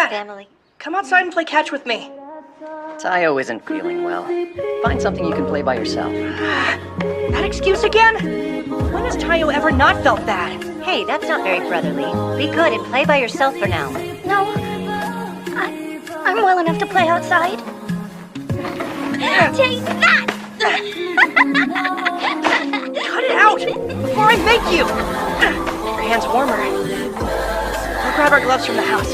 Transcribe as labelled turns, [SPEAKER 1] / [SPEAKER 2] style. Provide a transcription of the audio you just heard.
[SPEAKER 1] Dad!
[SPEAKER 2] family.
[SPEAKER 1] Come outside and play catch with me.
[SPEAKER 3] Tayo isn't feeling well. Find something you can play by yourself.
[SPEAKER 1] That excuse again? When has Tayo ever not felt that?
[SPEAKER 2] Hey, that's not very brotherly. Be good and play by yourself for now.
[SPEAKER 4] No. I'm well enough to play outside. Take that!
[SPEAKER 1] Cut it out! Before I make you! Your hand's warmer. We'll grab our gloves from the house.